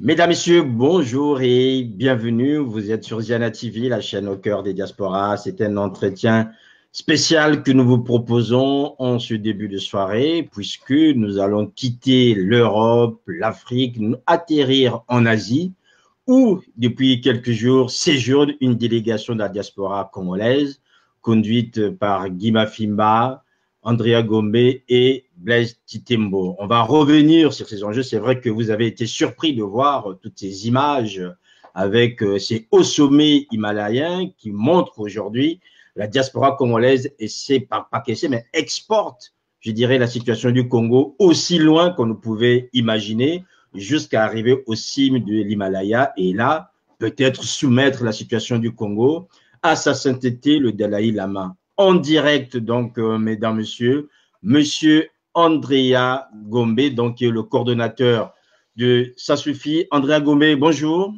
Mesdames, Messieurs, bonjour et bienvenue. Vous êtes sur Ziana TV, la chaîne au cœur des diasporas. C'est un entretien spécial que nous vous proposons en ce début de soirée, puisque nous allons quitter l'Europe, l'Afrique, atterrir en Asie, où depuis quelques jours séjourne une délégation de la diaspora congolaise, conduite par Guima Fimba, Andrea Gombe et Blaise Titembo. On va revenir sur ces enjeux. C'est vrai que vous avez été surpris de voir toutes ces images avec ces hauts sommets himalayens qui montrent qu'aujourd'hui, la diaspora congolaise essaie, pas qu'essaie, mais exporte, je dirais, la situation du Congo aussi loin qu'on ne pouvait imaginer, jusqu'à arriver au cime de l'Himalaya et là, peut-être soumettre la situation du Congo à sa sainteté, le Dalai Lama. En direct, donc, mesdames, messieurs, monsieur Andrea Gombe, donc, qui est le coordonnateur de Ça suffit. Andrea Gombe, bonjour.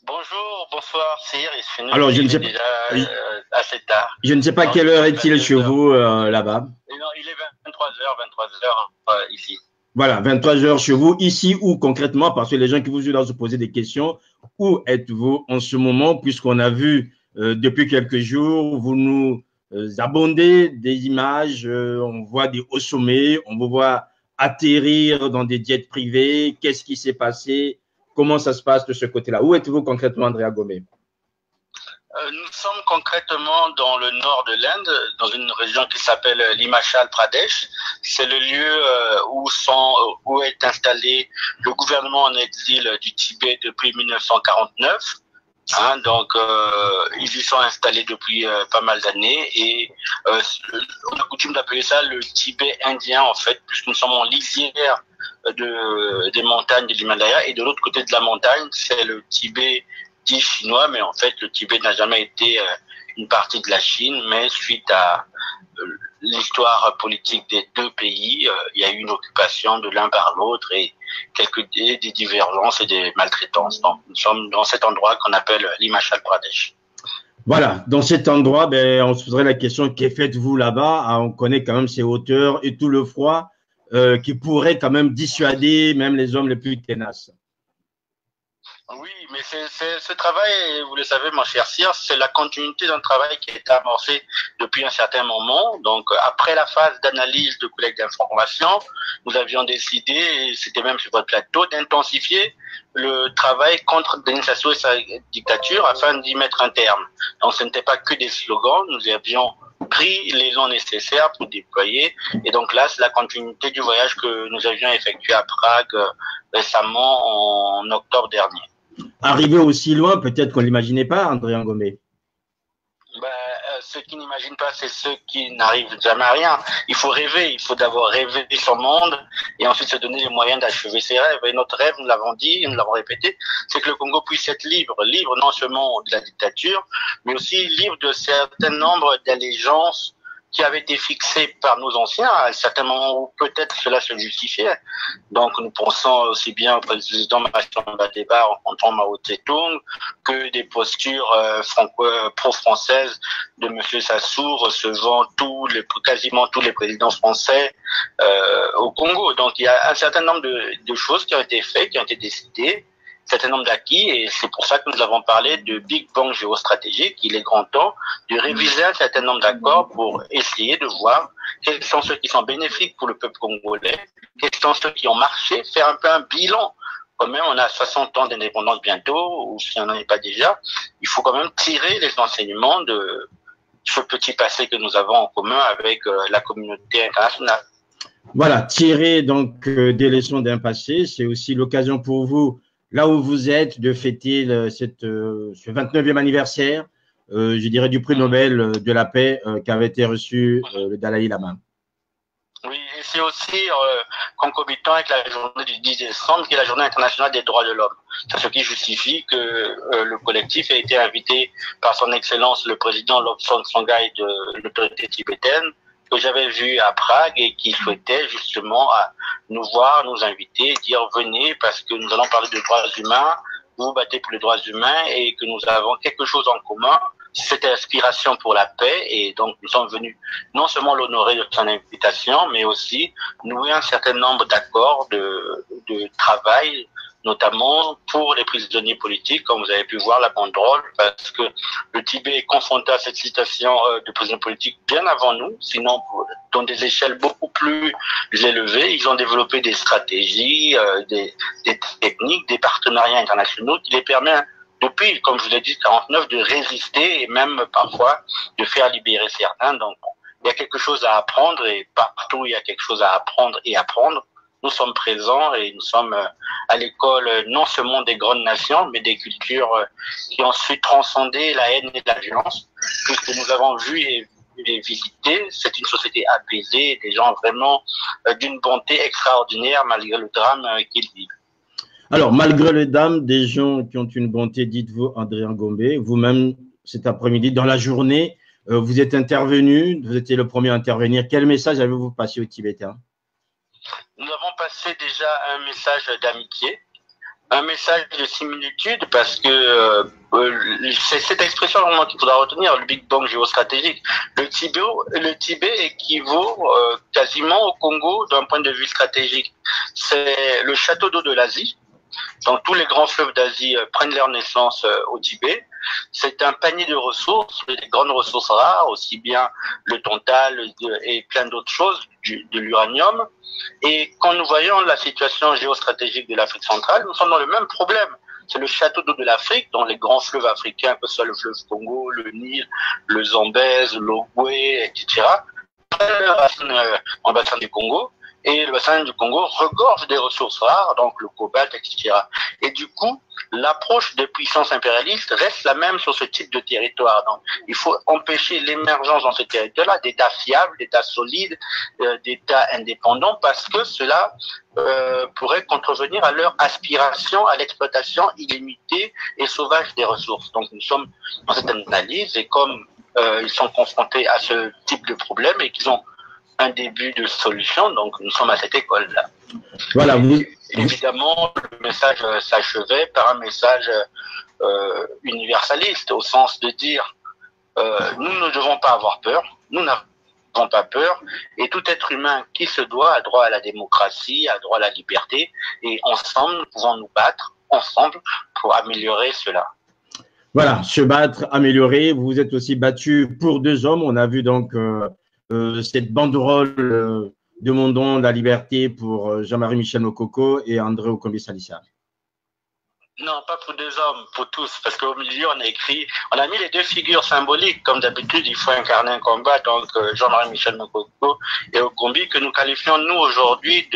Bonjour, bonsoir, Cyr. Alors, je ne Il est sais pas, déjà assez tard. je ne sais pas Donc, quelle il heure est est-il chez 22 heures. vous là-bas. Non, il est 23 heures ici. Voilà, 23 heures chez vous, ici ou concrètement, parce que les gens qui vous doivent se poser des questions, où êtes-vous en ce moment, puisqu'on a vu depuis quelques jours, vous nous abondez des images, on voit des hauts sommets, on vous voit atterrir dans des jets privés, qu'est-ce qui s'est passé, comment ça se passe de ce côté-là? Où êtes-vous concrètement, Andrea Gomez? Nous sommes concrètement dans le nord de l'Inde, dans une région qui s'appelle l'Himachal Pradesh. C'est le lieu où est installé le gouvernement en exil du Tibet depuis 1949. Donc, ils y sont installés depuis pas mal d'années et on a coutume d'appeler ça le Tibet indien, en fait, puisque nous sommes en lisière des montagnes de l'Himalaya et de l'autre côté de la montagne, c'est le Tibet dit chinois, mais en fait, le Tibet n'a jamais été une partie de la Chine, mais suite à l'histoire politique des deux pays, il y a eu une occupation de l'un par l'autre et des divergences et des maltraitances. Donc, nous sommes dans cet endroit qu'on appelle l'Himachal Pradesh. Voilà, dans cet endroit, ben, on se poserait la question, que faites-vous là-bas? Ah, on connaît quand même ces hauteurs et tout le froid qui pourrait quand même dissuader même les hommes les plus tenaces. Oui, mais ce travail, vous le savez, mon cher Cyr, c'est la continuité d'un travail qui a été amorcé depuis un certain moment. Donc, après la phase d'analyse de collecte d'informations, nous avions décidé, et c'était même sur votre plateau, d'intensifier le travail contre Denis Sassou et sa dictature afin d'y mettre un terme. Donc, ce n'était pas que des slogans, nous avions pris l'élan nécessaire pour déployer. Et donc là, c'est la continuité du voyage que nous avions effectué à Prague récemment en octobre dernier. Arriver aussi loin, peut-être qu'on ne l'imaginait pas, André Ngomé. Ceux qui n'imaginent pas, c'est ceux qui n'arrivent jamais à rien. Il faut rêver, il faut d'abord rêver son monde et ensuite se donner les moyens d'achever ses rêves. Et notre rêve, nous l'avons dit, nous l'avons répété, c'est que le Congo puisse être libre, libre non seulement de la dictature, mais aussi libre de certain nombre d'allégeances qui avaient été fixées par nos anciens à un certain moment où peut-être cela se justifiait. Donc nous pensons aussi bien au président Machamba Débat rencontrant Mao Tse-tung que des postures pro-françaises de M. Sassou recevant quasiment tous les présidents français au Congo. Donc il y a un certain nombre de choses qui ont été faites, qui ont été décidées, un certain nombre d'acquis, et c'est pour ça que nous avons parlé de Big Bang géostratégique. Il est grand temps de réviser un certain nombre d'accords pour essayer de voir quels sont ceux qui sont bénéfiques pour le peuple congolais, quels sont ceux qui ont marché, faire un peu un bilan. Quand même, on a 60 ans d'indépendance bientôt, ou si on n'en est pas déjà, il faut quand même tirer les enseignements de ce petit passé que nous avons en commun avec la communauté internationale. Voilà, tirer donc des leçons d'un passé, c'est aussi l'occasion pour vous, là où vous êtes, de fêter ce 29e anniversaire, je dirais, du prix Nobel de la paix qui avait été reçu le Dalai Lama. Oui, et c'est aussi concomitant avec la journée du 10 décembre, qui est la journée internationale des droits de l'homme. C'est ce qui justifie que le collectif a été invité par son Excellence le président Lobsang Songhai de l'autorité tibétaine, que j'avais vu à Prague et qui souhaitait justement nous voir, nous inviter, dire venez parce que nous allons parler de droits humains, vous vous battez pour les droits humains et que nous avons quelque chose en commun, cette inspiration pour la paix, et donc nous sommes venus non seulement l'honorer de son invitation, mais aussi nouer un certain nombre d'accords de travail notamment pour les prisonniers politiques, comme vous avez pu voir la banderole, parce que le Tibet est confronté à cette situation de prisonniers politiques bien avant nous, sinon dans des échelles beaucoup plus élevées. Ils ont développé des stratégies, des techniques, des partenariats internationaux qui les permettent depuis, comme je vous l'ai dit, 49, de résister et même parfois de faire libérer certains. Donc, il y a quelque chose à apprendre et partout il y a quelque chose à apprendre et apprendre. Nous sommes présents et nous sommes à l'école non seulement des grandes nations, mais des cultures qui ont su transcender la haine et la violence. Tout ce que nous avons vu et visité, c'est une société apaisée, des gens vraiment d'une bonté extraordinaire malgré le drame qu'ils vivent. Alors, malgré le drame, des gens qui ont une bonté, dites-vous, André Ngombe, vous-même, cet après-midi, dans la journée, vous êtes intervenu, vous étiez le premier à intervenir. Quel message avez-vous passé aux Tibétains? Nous avons passé déjà un message d'amitié, un message de similitude, parce que c'est cette expression vraiment qu'il faudra retenir, le Big Bang géostratégique. Le Tibet équivaut quasiment au Congo d'un point de vue stratégique. C'est le château d'eau de l'Asie. Donc tous les grands fleuves d'Asie prennent leur naissance au Tibet. C'est un panier de ressources, des grandes ressources rares, aussi bien le tantal et plein d'autres choses, de l'uranium. Et quand nous voyons la situation géostratégique de l'Afrique centrale, nous sommes dans le même problème. C'est le château d'eau de l'Afrique, dans les grands fleuves africains, que ce soit le fleuve Congo, le Nil, le Zambèze, l'Ogooué, etc. En bassin du Congo. Et le bassin du Congo regorge des ressources rares, donc le cobalt, etc. Et du coup, l'approche des puissances impérialistes reste la même sur ce type de territoire. Donc, il faut empêcher l'émergence dans ce territoire-là d'États fiables, d'États solides, d'États indépendants, parce que cela pourrait contrevenir à leur aspiration à l'exploitation illimitée et sauvage des ressources. Donc, nous sommes dans cette analyse, et comme ils sont confrontés à ce type de problème et qu'ils ont un début de solution, donc nous sommes à cette école-là. Voilà, évidemment, le message s'achevait par un message universaliste, au sens de dire nous ne devons pas avoir peur, nous n'avons pas peur, et tout être humain qui se doit a droit à la démocratie, a droit à la liberté, et ensemble, nous pouvons nous battre, ensemble, pour améliorer cela. Voilà, se battre, améliorer. Vous vous êtes aussi battu pour 2 hommes. On a vu donc cette banderole demandons la liberté pour Jean-Marie Michel Mokoko et André Okombe Salissa. Non, pas pour 2 hommes, pour tous, parce qu'au milieu, on a mis les 2 figures symboliques. Comme d'habitude, il faut incarner un combat, donc Jean-Marie Michel Mokoko et Okombe, que nous qualifions, nous, aujourd'hui,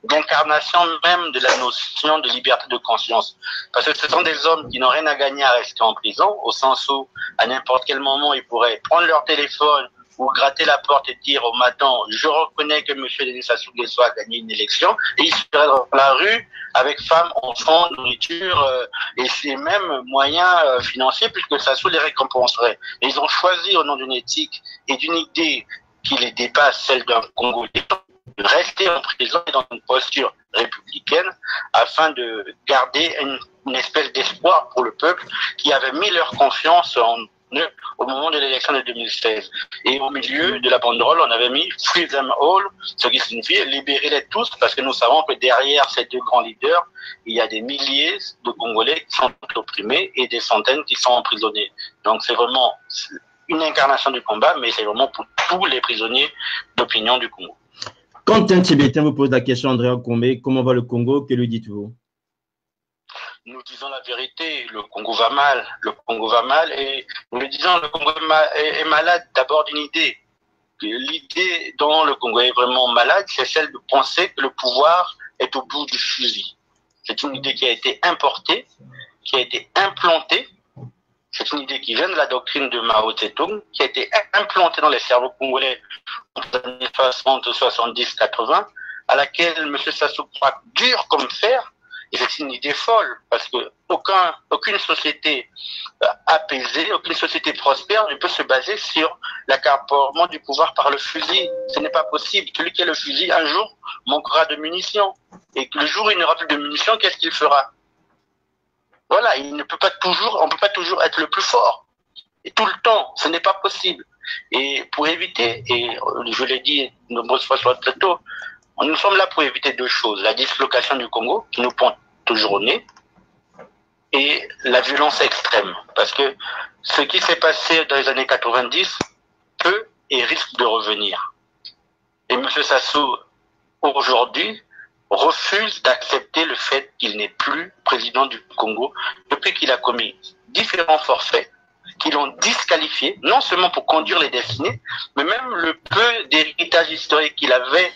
d'incarnation même de la notion de liberté de conscience. Parce que ce sont des hommes qui n'ont rien à gagner à rester en prison, au sens où, à n'importe quel moment, ils pourraient prendre leur téléphone ou gratter la porte et dire au matin, je reconnais que M. Denis Sassou Nguesso a gagné une élection, et il serait dans la rue avec femmes, enfants, nourriture, et ces mêmes moyens financiers, puisque Sassou les récompenserait. Et ils ont choisi, au nom d'une éthique et d'une idée qui les dépasse, celle d'un Congolais, de rester en prison et dans une posture républicaine, afin de garder une espèce d'espoir pour le peuple qui avait mis leur confiance en au moment de l'élection de 2016. Et au milieu de la banderole, on avait mis Free them all, ce qui signifie libérer-les tous, parce que nous savons que derrière ces 2 grands leaders, il y a des milliers de Congolais qui sont opprimés et des centaines qui sont emprisonnés. Donc c'est vraiment une incarnation du combat, mais c'est vraiment pour tous les prisonniers d'opinion du Congo. Quand un Tibétain vous pose la question, André Okombe, comment va le Congo, que lui dites-vous? Nous disons la vérité, le Congo va mal, et nous le disons, le Congo est malade d'abord d'une idée. L'idée dont le Congo est vraiment malade, c'est celle de penser que le pouvoir est au bout du fusil. C'est une idée qui a été importée, qui a été implantée. C'est une idée qui vient de la doctrine de Mao Tse-tung, qui a été implantée dans les cerveaux congolais dans les années 60, 70, 80, à laquelle M. Sassou croit dur comme fer. Et c'est une idée folle, parce que aucune société apaisée, aucune société prospère ne peut se baser sur l'accaparement du pouvoir par le fusil. Ce n'est pas possible. Celui qui a le fusil, un jour, manquera de munitions. Et le jour où il n'aura plus de munitions, qu'est-ce qu'il fera? Voilà, on ne peut pas toujours être le plus fort. Et tout le temps, ce n'est pas possible. Et pour éviter, et je l'ai dit de nombreuses fois sur le plateau, nous sommes là pour éviter 2 choses. La dislocation du Congo, qui nous prend toujours au nez, et la violence extrême. Parce que ce qui s'est passé dans les années 90 peut et risque de revenir. Et M. Sassou, aujourd'hui, refuse d'accepter le fait qu'il n'est plus président du Congo depuis qu'il a commis différents forfaits qui l'ont disqualifié, non seulement pour conduire les destinées, mais même le peu d'héritage historique qu'il avait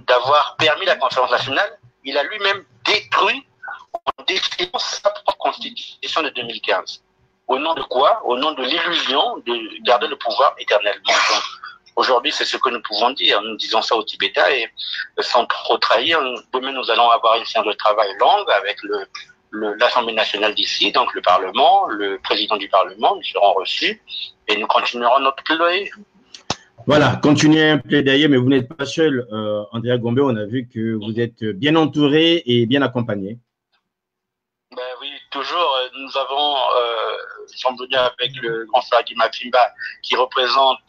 d'avoir permis la conférence nationale, il a lui-même détruit en détruisant sa propre constitution de 2015. Au nom de quoi? Au nom de l'illusion de garder le pouvoir éternellement. Donc, aujourd'hui, c'est ce que nous pouvons dire. Nous disons ça aux Tibétains et sans trop trahir, demain nous allons avoir une séance de travail longue avec l'Assemblée nationale d'ici, donc le Parlement, le président du Parlement, nous serons reçus et nous continuerons notre plaidoyer. Voilà, continuez un plaidoyer, mais vous n'êtes pas seul, Andrea Gombe. On a vu que vous êtes bien entouré et bien accompagné. Ben oui, toujours. Nous sommes venus avec le grand frère Guima Fimba, qui représente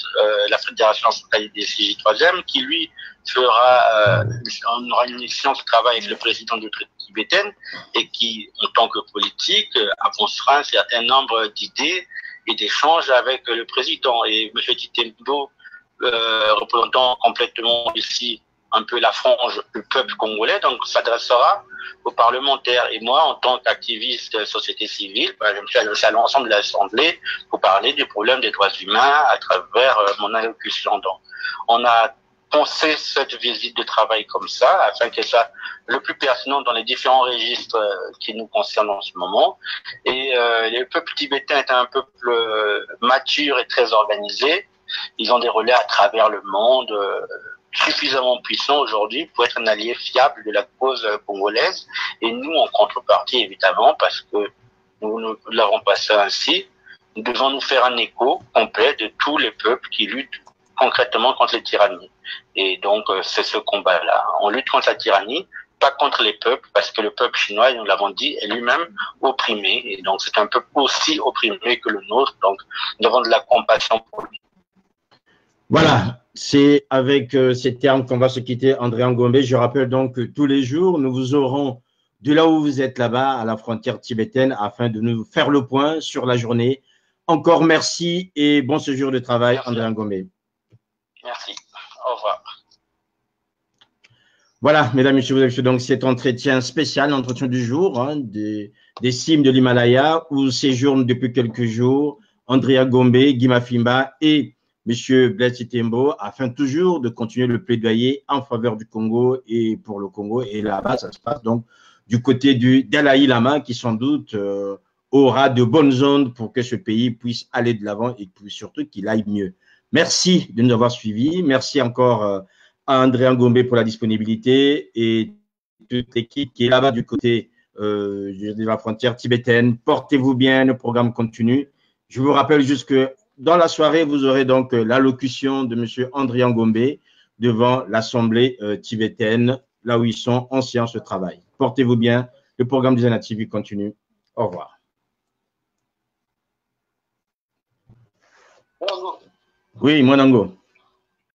la Fédération centrale des CJ3M, qui lui on aura une mission de travail avec le président de tibétaine et qui, en tant que politique, avancera un certain nombre d'idées et d'échanges avec le président. Et M. Titembo, représentant complètement ici un peu la frange du peuple congolais, donc s'adressera aux parlementaires. Et moi, en tant qu'activiste de société civile, je me suis adressé à l'ensemble de l'Assemblée pour parler du problème des droits humains à travers mon allocution. Donc, on a pensé cette visite de travail comme ça, afin que ça le plus pertinent dans les différents registres qui nous concernent en ce moment. Et le peuple tibétain est un peuple mature et très organisé. Ils ont des relais à travers le monde, suffisamment puissant aujourd'hui pour être un allié fiable de la cause congolaise. Et nous, en contrepartie, évidemment, parce que nous l'avons passé ainsi, nous devons nous faire un écho complet de tous les peuples qui luttent concrètement contre les tyrannies. Et donc, c'est ce combat-là. On lutte contre la tyrannie, pas contre les peuples, parce que le peuple chinois, nous l'avons dit, est lui-même opprimé. Et donc, c'est un peuple aussi opprimé que le nôtre. Donc, nous avons de la compassion pour lui. Voilà, c'est avec ces termes qu'on va se quitter, André Ngombe. Je rappelle donc que tous les jours, nous vous aurons de là où vous êtes là-bas, à la frontière tibétaine, afin de nous faire le point sur la journée. Encore merci et bon séjour de travail, merci. André Ngombe. Merci. Au revoir. Voilà, mesdames, messieurs, vous avez fait donc cet entretien spécial, l'entretien du jour, hein, des cimes de l'Himalaya, où séjournent depuis quelques jours Andrea Gombe, Guima Fimba et Monsieur Blaise Titembo, afin toujours de continuer le plaidoyer en faveur du Congo et pour le Congo. Et là-bas, ça se passe donc du côté du Dalai Lama, qui sans doute aura de bonnes ondes pour que ce pays puisse aller de l'avant et surtout qu'il aille mieux. Merci de nous avoir suivis. Merci encore à André Ngombe pour la disponibilité et toute l'équipe qui est là-bas du côté de la frontière tibétaine. Portez-vous bien, le programme continue. Je vous rappelle juste que dans la soirée, vous aurez donc l'allocution de M. André Ngombe devant l'Assemblée tibétaine, là où ils sont en séance de travail. Portez-vous bien. Le programme du Zana TV continue. Au revoir. Oui, Monango.